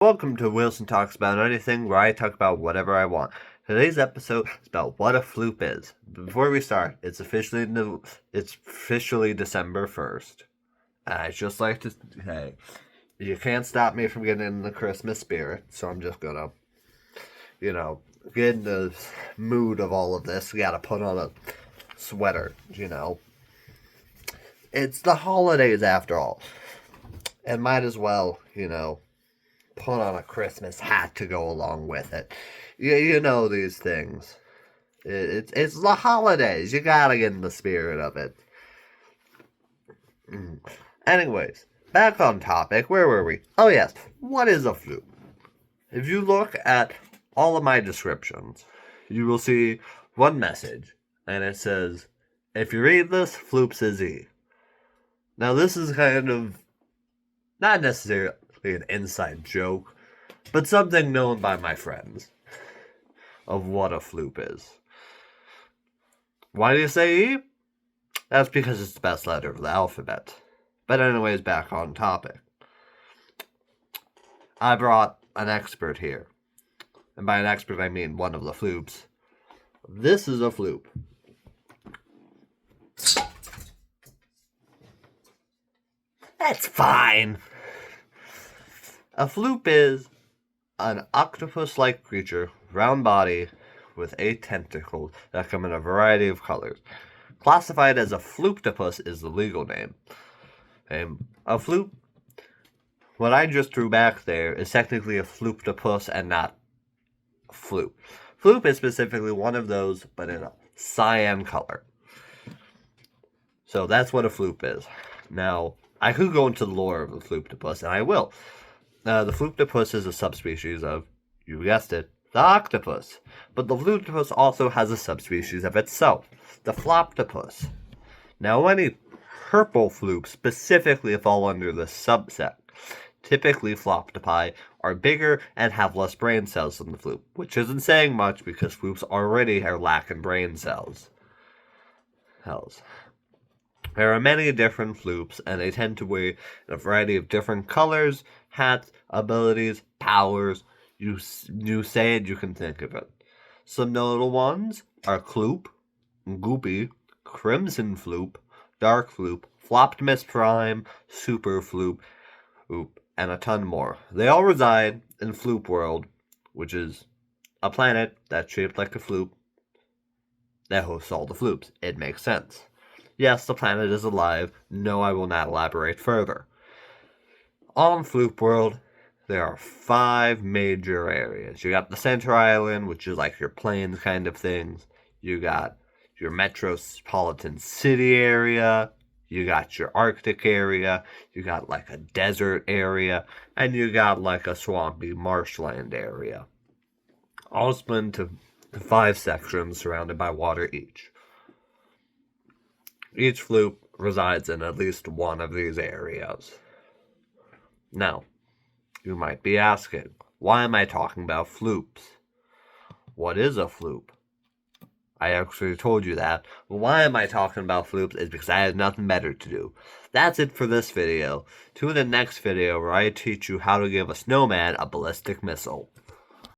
Welcome to Wilson Talks About Anything, where I talk about whatever I want. Today's episode is about what a floop is. Before we start, it's officially December 1st. And I'd just like to say, you can't stop me from getting in the Christmas spirit, so I'm just gonna, get in the mood of all of this. You gotta put on a sweater, It's the holidays after all. And might as well, put on a Christmas hat to go along with it. You know these things. It's the holidays. You gotta get in the spirit of it. Anyways, back on topic. Where were we? Oh yes, what is a floop? If you look at all of my descriptions, you will see one message, and it says, if you read this, floops is E. Now this is kind of not necessarily an inside joke, but something known by my friends of what a floop is. Why do you say E? That's because it's the best letter of the alphabet. But anyways, back on topic. I brought an expert here. And by an expert, I mean one of the floops. This is a floop. That's fine. A floop is an octopus-like creature, round body, with 8 tentacles that come in a variety of colors. Classified as a flooptopus is the legal name. A floop, what I just drew back there, is technically a flooptopus and not a floop. Floop is specifically one of those, but in a cyan color. So that's what a floop is. Now, I could go into the lore of the flooptopus, and I will. The flooptopus is a subspecies of, you guessed it, the octopus. But the flooptopus also has a subspecies of itself, the floptopus. Now, any purple floops specifically fall under the subset. Typically, floptopi are bigger and have less brain cells than the floop, which isn't saying much because floops already are lacking brain cells. There are many different floops, and they tend to wear a variety of different colors, hats, abilities, powers. You say it, you can think of it. Some notable ones are Kloop, Goopy, Crimson Floop, Dark Floop, Floptimus Prime, Super Floop, and a ton more. They all reside in Floop World, which is a planet that's shaped like a floop that hosts all the floops. It makes sense. Yes, the planet is alive. No, I will not elaborate further. On Floop World, there are 5 major areas. You got the Center Island, which is like your plains kind of things. You got your metropolitan city area. You got your Arctic area. You got like a desert area. And you got like a swampy marshland area. All split into 5 sections surrounded by water each. Each floop resides in at least one of these areas. Now, you might be asking, why am I talking about floops? What is a floop? I actually told you that. But why am I talking about floops is because I have nothing better to do. That's it for this video. Tune in the next video where I teach you how to give a snowman a ballistic missile.